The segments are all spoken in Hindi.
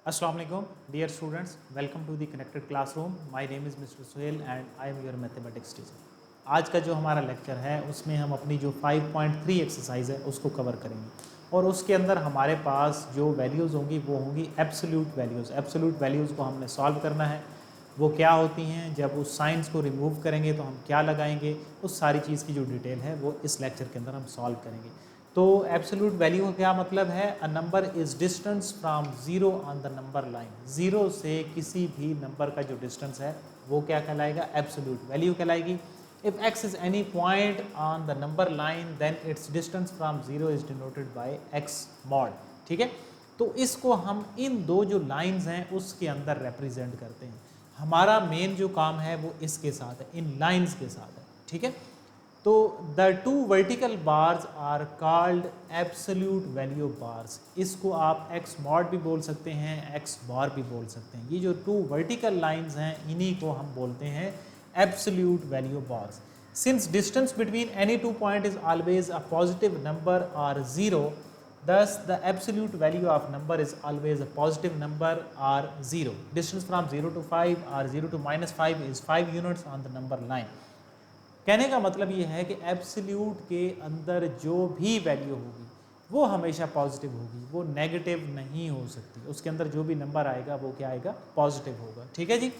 Assalamu alaikum, dear students. Welcome to the connected classroom. My name is Mr. Suhail and I am your mathematics teacher. आज का जो हमारा लेक्चर है उसमें हम अपनी जो 5.3 एक्सरसाइज है उसको कवर करेंगे और उसके अंदर हमारे पास जो वैल्यूज़ होंगी वो होंगी एब्सोल्यूट वैल्यूज़। एब्सोल्यूट वैल्यूज़ को हमने सॉल्व करना है। वो क्या होती हैं, जब उस साइंस को रिमूव करेंगे तो हम क्या लगाएंगे, उस सारी चीज़ की जो डिटेल है वो इस लेक्चर के अंदर हम सॉल्व करेंगे। तो एब्सोल्यूट वैल्यू का क्या मतलब है? A number is distance from zero on the number line. Zero से किसी भी नंबर का जो डिस्टेंस है वो क्या कहलाएगा? एब्सोल्यूट वैल्यू कहलाएगी। If x is any point on the number line then its distance from zero is denoted by x mod. ठीक है, तो इसको हम इन दो जो लाइंस हैं उसके अंदर रिप्रेजेंट करते हैं। हमारा मेन जो काम है वो इसके साथ है, इन लाइंस के साथ है। ठीक है, तो the two vertical bars are called absolute value bars. इसको आप एक्स मॉड भी बोल सकते हैं, एक्स बार भी बोल सकते हैं। ये जो टू वर्टिकल लाइंस हैं इन्हीं को हम बोलते हैं absolute value bars. Since distance between any two point is always a positive number और zero, thus the absolute value of number is always a positive number or 0. Distance from 0 to 5 or 0 to -5 is 5 units on the number line. कहने का मतलब ये है कि एब्सोल्यूट के अंदर जो भी वैल्यू होगी वो हमेशा पॉजिटिव होगी, वो नेगेटिव नहीं हो सकती। उसके अंदर जो भी नंबर आएगा वो क्या आएगा? पॉजिटिव होगा। ठीक है जी।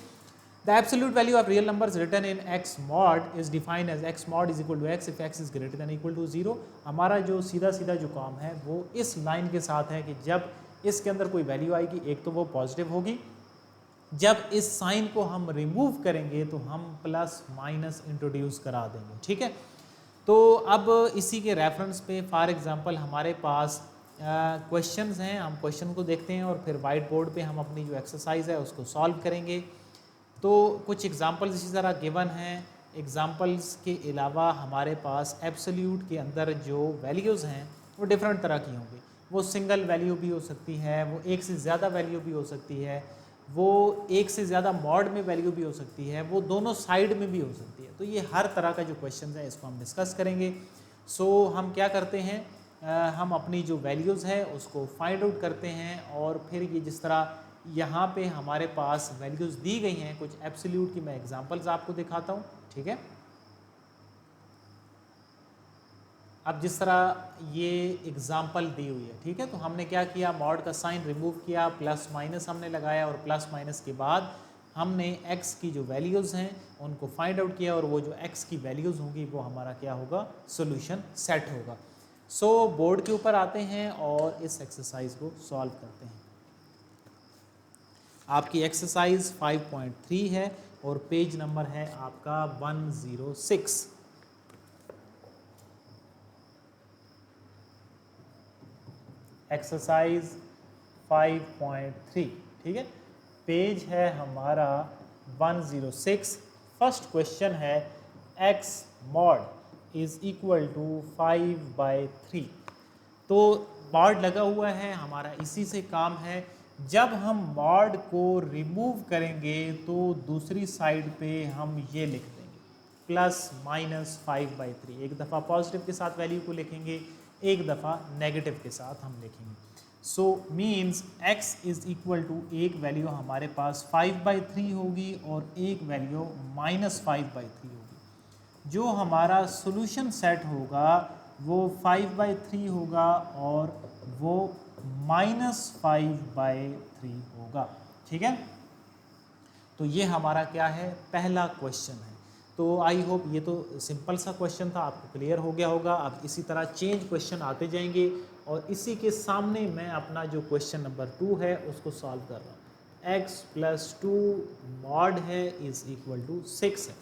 The absolute value of real numbers written in x mod is defined as x mod is equal to x if x is greater than equal to 0। हमारा जो सीधा सीधा जो काम है वो इस लाइन के साथ है कि जब इसके अंदर कोई वैल्यू आएगी एक तो वो पॉजिटिव होगी, जब इस साइन को हम रिमूव करेंगे तो हम प्लस माइनस इंट्रोड्यूस करा देंगे। ठीक है, तो अब इसी के रेफरेंस पे फॉर एग्जांपल हमारे पास क्वेश्चंस हैं। हम क्वेश्चन को देखते हैं और फिर वाइट बोर्ड पे हम अपनी जो एक्सरसाइज है उसको सॉल्व करेंगे। तो कुछ एग्जांपल्स इसी तरह गिवन हैं। एग्जांपल्स के अलावा हमारे पास एब्सोल्यूट के अंदर जो वैल्यूज़ हैं वो डिफरेंट तरह की होंगी। वो सिंगल वैल्यू भी हो सकती है, वो एक से ज़्यादा वैल्यू भी हो सकती है, वो एक से ज़्यादा मॉड में वैल्यू भी हो सकती है, वो दोनों साइड में भी हो सकती है। तो ये हर तरह का जो क्वेश्चन है इसको हम डिस्कस करेंगे। सो हम क्या करते हैं, हम अपनी जो वैल्यूज़ है उसको फाइंड आउट करते हैं और फिर ये जिस तरह यहाँ पे हमारे पास वैल्यूज़ दी गई हैं, कुछ एब्सोल्यूट की मैं एग्जांपल्स आपको दिखाता हूँ। ठीक है, अब जिस तरह ये एग्जाम्पल दी हुई है, ठीक है, तो हमने क्या किया, मॉड का साइन रिमूव किया, प्लस माइनस हमने लगाया और प्लस माइनस के बाद हमने x की जो वैल्यूज़ हैं उनको फाइंड आउट किया और वो जो x की वैल्यूज़ होंगी वो हमारा क्या होगा? सॉल्यूशन सेट होगा। सो बोर्ड के ऊपर आते हैं और इस एक्सरसाइज को सॉल्व करते हैं। आपकी एक्सरसाइज 5.3 है और पेज नंबर है आपका 106। एक्सरसाइज 5.3, ठीक है, पेज है हमारा 106। फर्स्ट क्वेश्चन है x mod is equal to 5/3। तो मॉड लगा हुआ है, हमारा इसी से काम है। जब हम मॉड को रिमूव करेंगे तो दूसरी साइड पे हम ये लिख देंगे प्लस माइनस 5/3। एक दफ़ा पॉजिटिव के साथ वैल्यू को लिखेंगे, एक दफ़ा नेगेटिव के साथ हम लिखेंगे। So means x is equal to एक वैल्यू हमारे पास 5/3 होगी और एक वैल्यू -5/3 होगी। जो हमारा सोल्यूशन सेट होगा वो 5/3 होगा और वो -5/3 होगा। ठीक है, तो ये हमारा क्या है? पहला क्वेश्चन है। तो आई होप ये तो सिंपल सा क्वेश्चन था, आपको क्लियर हो गया होगा। अब इसी तरह चेंज क्वेश्चन आते जाएंगे और इसी के सामने मैं अपना जो क्वेश्चन नंबर 2 है उसको सॉल्व कर रहा हूँ। x + 2 मॉड है इज इक्वल टू 6 है।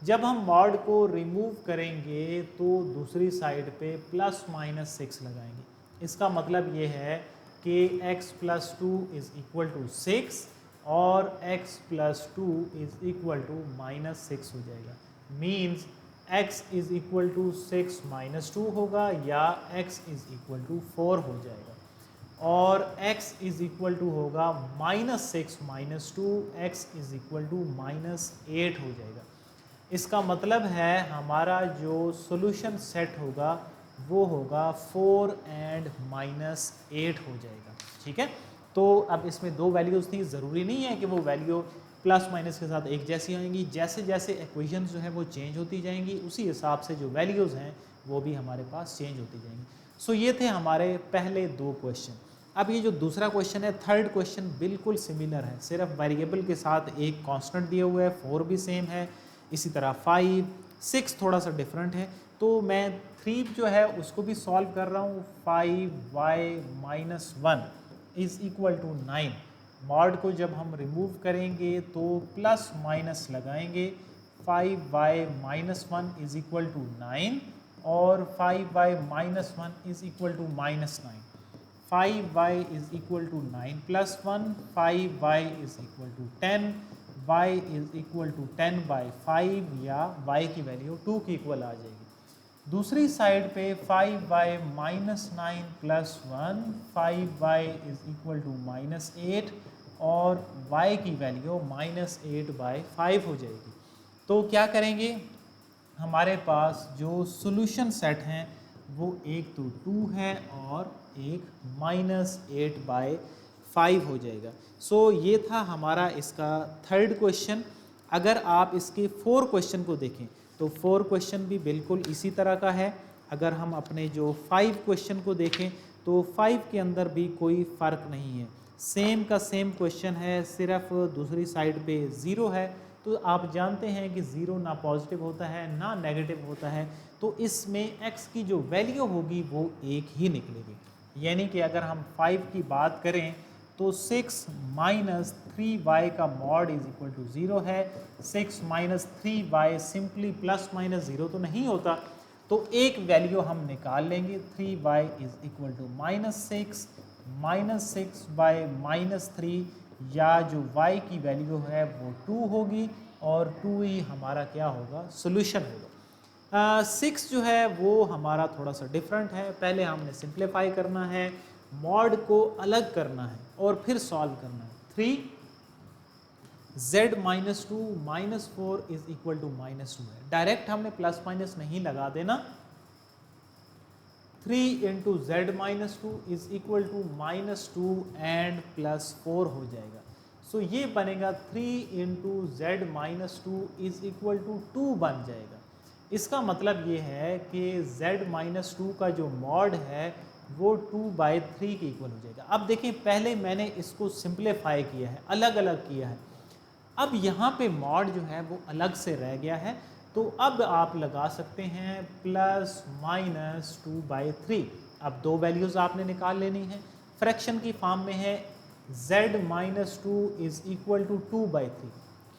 जब हम मॉड को रिमूव करेंगे तो दूसरी साइड पे प्लस माइनस 6 लगाएंगे। इसका मतलब ये है कि x + 2 इज इक्वल टू 6 और x + 2 इज इक्वल टू -6 हो जाएगा। Means x is equal to 6 - 2 होगा या x इज इक्वल टू 4 हो जाएगा और x इज इक्वल टू होगा -6 - 2, x इज इक्वल टू -8 हो जाएगा। इसका मतलब है हमारा जो सॉल्यूशन सेट होगा वो होगा 4 और -8 हो जाएगा। ठीक है, तो अब इसमें दो वैल्यूज़ थी, ज़रूरी नहीं है कि वो वैल्यू प्लस माइनस के साथ एक जैसी आएंगी। जैसे जैसे इक्वेशन जो है वो चेंज होती जाएंगी, उसी हिसाब से जो वैल्यूज़ हैं वो भी हमारे पास चेंज होती जाएंगी। सो ये थे हमारे पहले दो क्वेश्चन। अब ये जो दूसरा क्वेश्चन है, थर्ड क्वेश्चन बिल्कुल सिमिलर है, सिर्फ वेरिएबल के साथ एक कांस्टेंट दिया हुआ है, 4 भी सेम है, इसी तरह 5, 6 थोड़ा सा डिफरेंट है। तो मैं 3 जो है उसको भी सॉल्व कर रहा हूँ। 5y-1 is equal to 9। Mod को जब हम रिमूव करेंगे तो प्लस माइनस लगाएंगे। 5y-1 इज़ इक्वल टू 9 और 5y-1 is equal to -9। 5y is equal to 9 plus 1, 5y is equal to 10, y is equal to 10/5 या y की वैल्यू 2 की इक्वल आ जाएगी। दूसरी साइड पे 5y-9 plus 1, 5y is equal to -8 और y की वैल्यू -8/5 हो जाएगी। तो क्या करेंगे, हमारे पास जो सॉल्यूशन सेट हैं वो एक तो 2 है और एक -8/5 हो जाएगा। सो ये था हमारा इसका थर्ड क्वेश्चन। अगर आप इसके 4 क्वेश्चन को देखें तो 4 क्वेश्चन भी बिल्कुल इसी तरह का है। अगर हम अपने जो 5 क्वेश्चन को देखें तो 5 के अंदर भी कोई फ़र्क नहीं है, सेम का सेम क्वेश्चन है, सिर्फ दूसरी साइड पे 0 है। तो आप जानते हैं कि 0 ना पॉजिटिव होता है ना नेगेटिव होता है, तो इसमें x की जो वैल्यू होगी वो 1 ही निकलेगी। यानी कि अगर हम 5 की बात करें तो 6 माइनस 3y का मॉड इज इक्वल टू 0 है। 6 minus 3y simply plus minus 0 तो नहीं होता, तो एक वैल्यू हम निकाल लेंगे। 3y इज इक्वल टू -6, -6/-3 या जो y की वैल्यू है वो 2 होगी और 2 ही हमारा क्या होगा, सोल्यूशन होगा। 6 जो है वो हमारा थोड़ा सा डिफरेंट है। पहले हमने सिंप्लीफाई करना है, मॉड को अलग करना है और फिर सॉल्व करना है। 3z - 2 - 4 इज इक्वल टू -2 है। डायरेक्ट हमने प्लस माइनस नहीं लगा देना। 3 into z -2 is equal to -2 and +4 हो जाएगा। सो ये बनेगा 3 into z -2 is equal to 2 बन जाएगा। इसका मतलब ये है कि z -2 का जो मॉड है वो 2/3 के इक्वल हो जाएगा। अब देखिए, पहले मैंने इसको सिंप्लीफाई किया है, अलग अलग किया है। अब यहाँ पे मॉड जो है वो अलग से रह गया है, तो अब आप लगा सकते हैं ±2/3। अब दो वैल्यूज़ आपने निकाल लेनी है, फ्रैक्शन की फॉर्म में है। z -2 is equal to 2/3।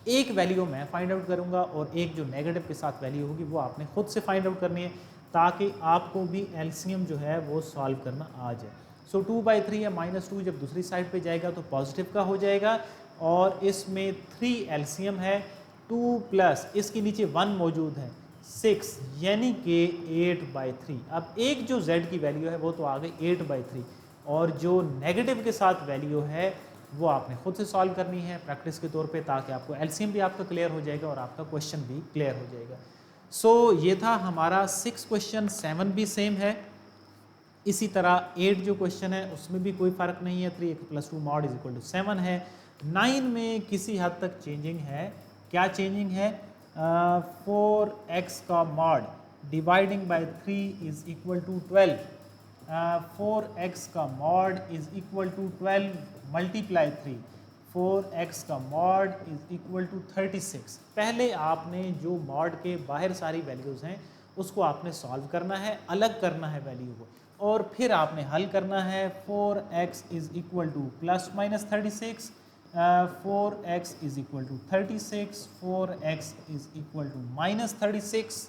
एक वैल्यू मैं फाइंड आउट करूँगा और एक जो नेगेटिव के साथ वैल्यू होगी वो आपने खुद से फाइंड आउट करनी है, ताकि आपको भी एलसीएम जो है वो सॉल्व करना आ जाए। सो 2/3 या -2 जब दूसरी साइड पे जाएगा तो पॉजिटिव का हो जाएगा और इसमें 3 एलसीएम है, 2 प्लस इसके नीचे 1 मौजूद है 6, यानी कि 8/3। अब एक जो z की वैल्यू है वो तो आ गई 8/3 और जो नेगेटिव के साथ वैल्यू है वो आपने खुद से सॉल्व करनी है प्रैक्टिस के तौर पे, ताकि आपको एलसीएम भी आपका क्लियर हो जाएगा और आपका क्वेश्चन भी क्लियर हो जाएगा। सो ये था हमारा 6 क्वेश्चन। 7 भी सेम है। इसी तरह 8 जो क्वेश्चन है उसमें भी कोई फ़र्क नहीं है, 3 + 2 मॉड इज इक्वल टू 7 है। 9 में किसी हद तक चेंजिंग है। क्या चेंजिंग है? 4x का mod dividing by 3 is equal to 12। 4x का mod is equal to 12 multiply 3। 4x का मॉड इज इक्वल टू 36। पहले आपने जो मॉड के बाहर सारी वैल्यूज़ हैं उसको आपने सॉल्व करना है, अलग करना है वैल्यू को, और फिर आपने हल करना है। 4x is equal to +-36, 4x is equal to 36, 4x is equal to -36।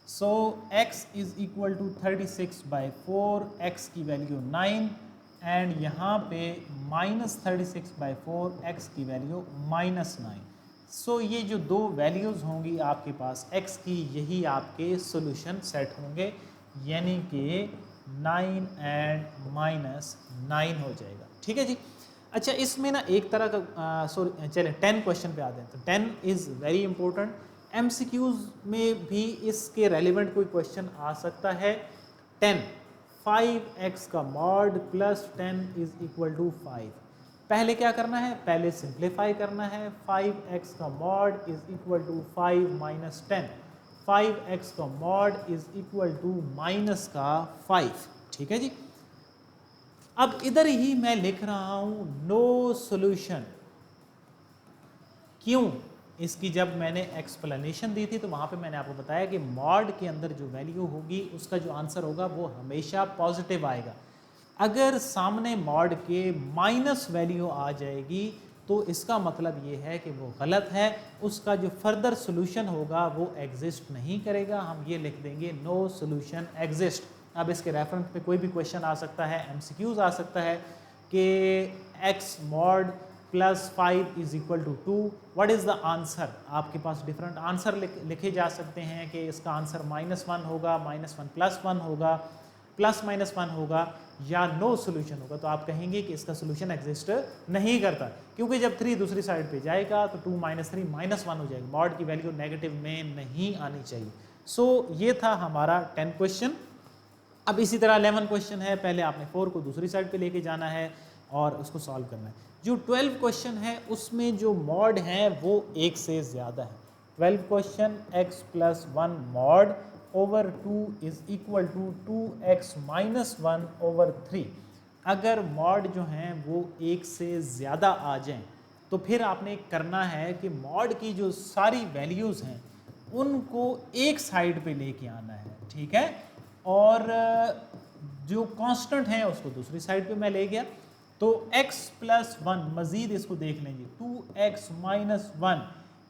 So x is equal to 36/4, x की वैल्यू 9 एंड यहाँ पे -36/4, x की वैल्यू -9। सो ये जो दो वैल्यूज़ होंगी आपके पास x की, यही आपके सॉल्यूशन सेट होंगे, यानी कि 9 एंड -9 हो जाएगा। ठीक है जी। अच्छा, इसमें ना एक तरह का सॉरी, चलें 10 क्वेश्चन पे आते हैं। तो 10 इज़ वेरी इंपॉर्टेंट। एमसीक्यूज़ में भी इसके रेलिवेंट कोई क्वेश्चन आ सकता है। 10 5x का mod plus 10 is equal to 5। पहले क्या करना है, पहले सिंप्लीफाई करना है। 5x का mod is equal to 5 minus 10, 5x का mod is equal to minus का 5। ठीक है जी। अब इधर ही मैं लिख रहा हूं नो सॉल्यूशन। क्यों? इसकी जब मैंने एक्सप्लेनेशन दी थी तो वहाँ पे मैंने आपको बताया कि मॉड के अंदर जो वैल्यू होगी उसका जो आंसर होगा वो हमेशा पॉजिटिव आएगा। अगर सामने मॉड के माइनस वैल्यू आ जाएगी तो इसका मतलब ये है कि वो गलत है, उसका जो फर्दर सोल्यूशन होगा वो एग्जिस्ट नहीं करेगा। हम ये लिख देंगे नो सोल्यूशन एग्जिस्ट। अब इसके रेफरेंस पे कोई भी क्वेश्चन आ सकता है, एमसीक्यूज आ सकता है कि x mod plus 5 is equal to 2, what is the answer. आपके पास डिफरेंट आंसर लिखे जा सकते हैं कि इसका आंसर -1 होगा, -1 प्लस 1 होगा, प्लस -1 होगा या नो सोल्यूशन होगा। तो आप कहेंगे कि इसका सोल्यूशन एग्जिस्ट नहीं करता, क्योंकि जब 3 दूसरी साइड पे जाएगा तो 2 - 3 -1 हो जाएगा। मॉड की वैल्यू नेगेटिव में नहीं आनी चाहिए। सो ये था हमारा 10 क्वेश्चन। अब इसी तरह 11 क्वेश्चन है, पहले आपने 4 को दूसरी साइड पे लेके जाना है और उसको सॉल्व करना है। जो 12 क्वेश्चन है उसमें जो मॉड है वो 1 से ज़्यादा है। 12 question x plus 1 mod over 2 is equal to 2x minus 1 over 3। अगर मॉड जो हैं वो 1 से ज़्यादा आ जाएं तो फिर आपने करना है कि मॉड की जो सारी वैल्यूज़ हैं उनको एक साइड पे लेके आना है। ठीक है, और जो कांस्टेंट है उसको दूसरी साइड पे मैं ले गया तो x प्लस 1, मजीद इसको देख लेंगे, 2x minus 1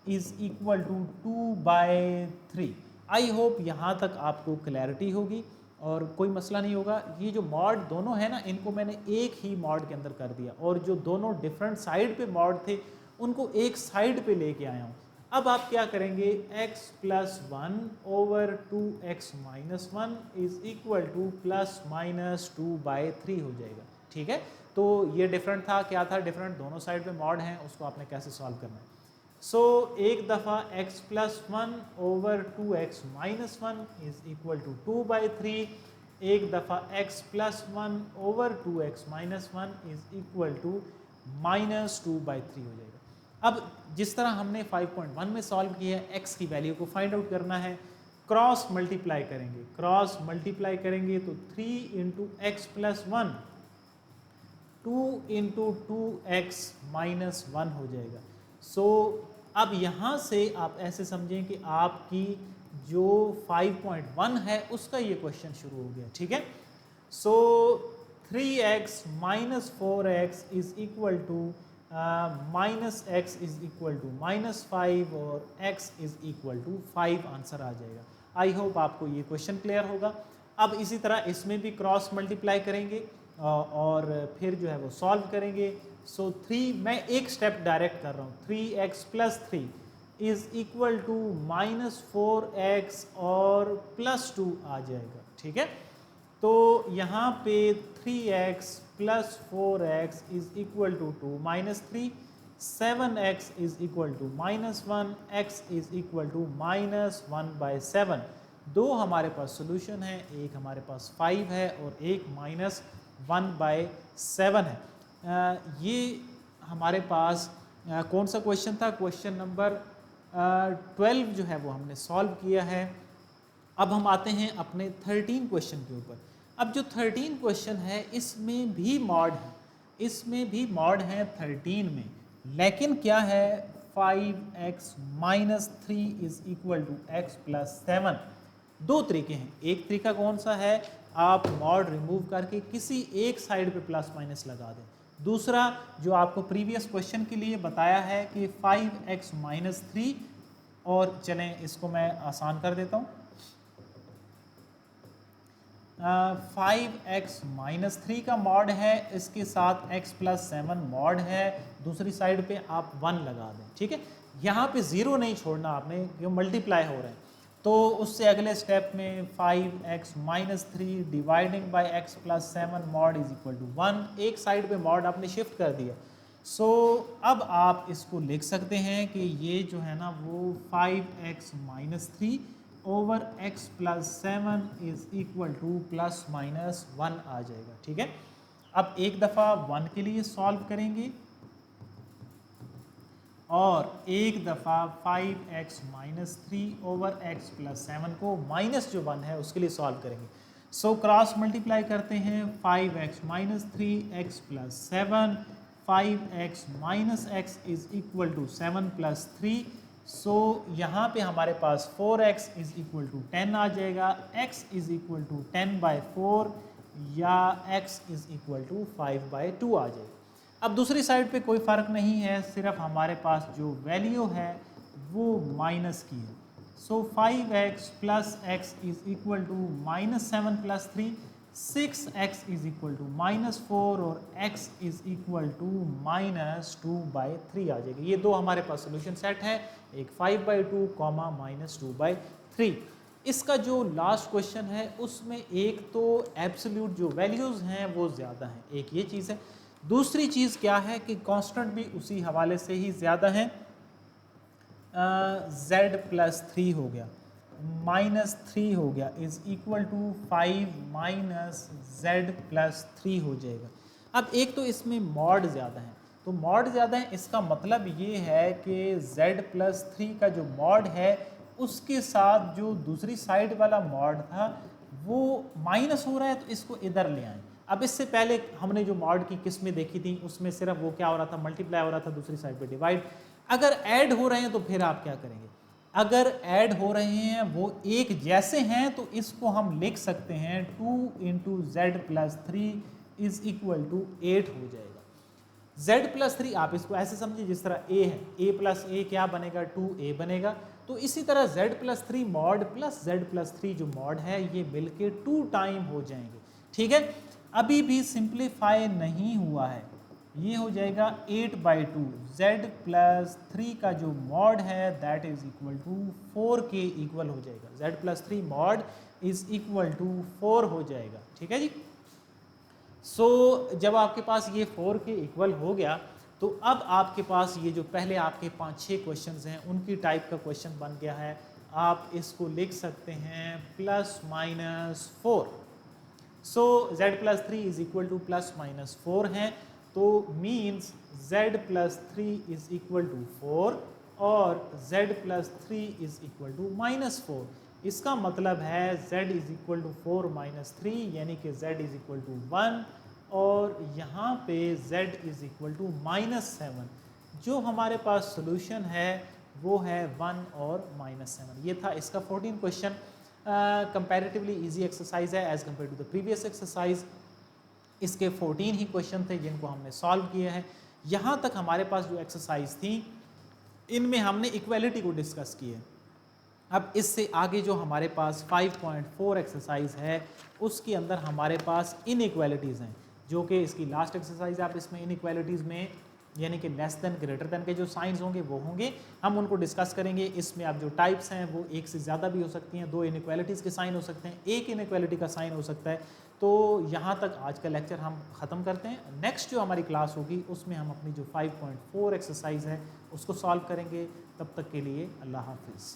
is equal to 2/3। I hope यहाँ तक आपको क्लैरिटी होगी और कोई मसला नहीं होगा। ये जो मॉड दोनों है ना, इनको मैंने एक ही मॉड के अंदर कर दिया और जो दोनों डिफरेंट साइड पे मॉड थे उनको एक साइड पे लेके आया हूँ। अब आप क्या करेंगे, x plus 1 over 2x minus 1 is equal to plus minus 2/3 हो जाएगा। ठीक है, तो ये डिफरेंट था, क्या था डिफरेंट, दोनों साइड पे मॉड हैं, उसको आपने कैसे सॉल्व करना है। सो एक दफ़ा x plus 1 over 2x minus 1 is equal to 2/3, एक दफ़ा x plus 1 over 2x minus 1 is equal to minus 2/3 हो जाएगा। अब जिस तरह हमने 5.1 में सॉल्व किया है, x की वैल्यू को फाइंड आउट करना है, क्रॉस मल्टीप्लाई करेंगे। क्रॉस मल्टीप्लाई करेंगे तो 3 into x plus 1, 2 into 2x minus 1 हो जाएगा। सो अब यहाँ से आप ऐसे समझें कि आपकी जो 5.1 है उसका ये क्वेश्चन शुरू हो गया। ठीक है, so 3x minus 4x is equal to minus x is equal to -5 और x is equal to 5 answer आ जाएगा। आई होप आपको ये क्वेश्चन क्लियर होगा। अब इसी तरह इसमें भी क्रॉस मल्टीप्लाई करेंगे और फिर जो है वो सॉल्व करेंगे। सो 3, मैं एक स्टेप डायरेक्ट कर रहा हूँ, 3x plus 3 is equal to -4x और +2 आ जाएगा। ठीक है, तो यहाँ पे 3x plus 4x is equal to 2 -3, 7x is equal to -1, x is equal to -1/7। दो हमारे पास सोल्यूशन है, एक हमारे पास 5 है और एक -1/7 है। ये हमारे पास कौन सा क्वेश्चन था, क्वेश्चन नंबर 12 जो है वो हमने सॉल्व किया है। अब हम आते हैं अपने 13 क्वेश्चन के ऊपर। अब जो 13 क्वेश्चन है इसमें भी मॉड है, इसमें भी मॉड है 13 में, लेकिन क्या है 5x minus 3 is equal to x plus 7। दो तरीके हैं, एक तरीका कौन सा है, आप मॉड रिमूव करके किसी एक साइड पे प्लस माइनस लगा दें। दूसरा जो आपको प्रीवियस क्वेश्चन के लिए बताया है कि 5x माइनस 3, और चलें इसको मैं आसान कर देता हूँ, 5x माइनस 3 का मॉड है, इसके साथ x प्लस 7 मॉड है, दूसरी साइड पे आप 1 लगा दें। ठीक है, यहाँ पे 0 नहीं छोड़ना आपने, ये मल्टीप्लाई हो रहे हैं। तो उससे अगले स्टेप में 5x minus 3 dividing by x plus 7 mod is equal to 1, एक साइड पे मॉड आपने शिफ्ट कर दिया। सो अब आप इसको लिख सकते हैं कि ये जो है ना वो 5x minus 3 over x plus 7 is equal to plus minus 1 आ जाएगा। ठीक है, अब एक दफ़ा 1 के लिए सॉल्व करेंगे और एक दफ़ा 5x minus 3 over x plus 7 को माइनस जो 1 है उसके लिए सॉल्व करेंगे। सो क्रॉस मल्टीप्लाई करते हैं 5x minus 3x plus 7, 5x minus x is equal to 7 plus 3। So यहाँ पे हमारे पास 4x इज इक्वल टू 10 आ जाएगा, x इज इक्वल टू 10/4 या x इज इक्वल टू 5/2 आ जाएगा। अब दूसरी साइड पे कोई फ़र्क नहीं है, सिर्फ हमारे पास जो वैल्यू है वो माइनस की है। So 5x plus x is equal to minus 7 plus 3, 6x is equal to minus 4 और x is equal to minus 2/3 आ जाएगी। ये दो हमारे पास सोल्यूशन सेट है, एक 5/2 कॉमा माइनस 2/3। इसका जो लास्ट क्वेश्चन है उसमें एक तो एब्सोल्यूट जो वैल्यूज़ हैं वो ज़्यादा हैं, एक ये चीज़ है। दूसरी चीज़ क्या है कि कांस्टेंट भी उसी हवाले से ही ज़्यादा है, z प्लस 3 हो गया, माइनस 3 हो गया is equal to 5 minus z plus 3 हो जाएगा। अब एक तो इसमें मॉड ज़्यादा है, तो मॉड ज़्यादा है इसका मतलब ये है कि z प्लस 3 का जो मॉड है उसके साथ जो दूसरी साइड वाला मॉड था वो माइनस हो रहा है, तो इसको इधर ले आएँ। अब इससे पहले हमने जो मॉड की किस्में देखी थी उसमें सिर्फ वो क्या हो रहा था, मल्टीप्लाई हो रहा था, दूसरी साइड पे डिवाइड। अगर ऐड हो रहे हैं तो फिर आप क्या करेंगे, अगर ऐड हो रहे हैं वो एक जैसे हैं तो इसको हम लिख सकते हैं 2 into z plus 3 is equal to 8 हो जाएगा। z प्लस 3 आप इसको ऐसे समझिए जिस तरह a है, a प्लस a क्या बनेगा, 2a बनेगा। तो इसी तरह z plus 3 mod plus z plus 3 जो मॉड है ये मिलके 2 टाइम हो जाएंगे। ठीक है, अभी भी सिंप्लीफाई नहीं हुआ है, ये हो जाएगा 8/2। z प्लस 3 का जो मॉड है दैट इज इक्वल टू 4 के इक्वल हो जाएगा, z plus 3 mod is equal to 4 हो जाएगा। ठीक है जी। सो जब आपके पास ये 4 के इक्वल हो गया तो अब आपके पास ये जो पहले आपके 5-6 क्वेश्चंस हैं उनकी टाइप का क्वेश्चन बन गया है। आप इसको लिख सकते हैं plus minus 4। So z plus 3 is equal to plus minus 4 है, तो means z plus 3 is equal to 4 और z plus 3 is equal to minus 4। इसका मतलब है z is equal to 4 minus 3 यानी कि z इज इक्वल टू 1 और यहाँ पे z is equal to minus 7। जो हमारे पास सोल्यूशन है वो है 1 और माइनस 7। ये था इसका 14 क्वेश्चन। कंपैरेटिवली इजी एक्सरसाइज है as compare to the previous exercise. इसके 14 ही क्वेश्चन थे जिनको हमने सॉल्व किया है। यहाँ तक हमारे पास जो एक्सरसाइज थी इनमें हमने इक्वालिटी को डिस्कस किया। अब इससे आगे जो हमारे पास 5.4 एक्सरसाइज है उसके अंदर हमारे पास इनइक्वालिटीज़ हैं, जो कि इसकी लास्ट एक्सरसाइज। आप इसमें इनइक्वालिटीज़ में यानी कि लेस देन ग्रेटर देन के जो साइंस होंगे वो होंगे, हम उनको डिस्कस करेंगे। इसमें आप जो टाइप्स हैं वो एक से ज़्यादा भी हो सकती हैं, 2 इनइक्वालिटीज़ के साइन हो सकते हैं, एक इनइक्वालिटी का साइन हो सकता है। तो यहाँ तक आज का लेक्चर हम ख़त्म करते हैं। नेक्स्ट जो हमारी क्लास होगी उसमें हम अपनी जो 5.4 एक्सरसाइज है उसको सॉल्व करेंगे। तब तक के लिए अल्लाह हाफिज़।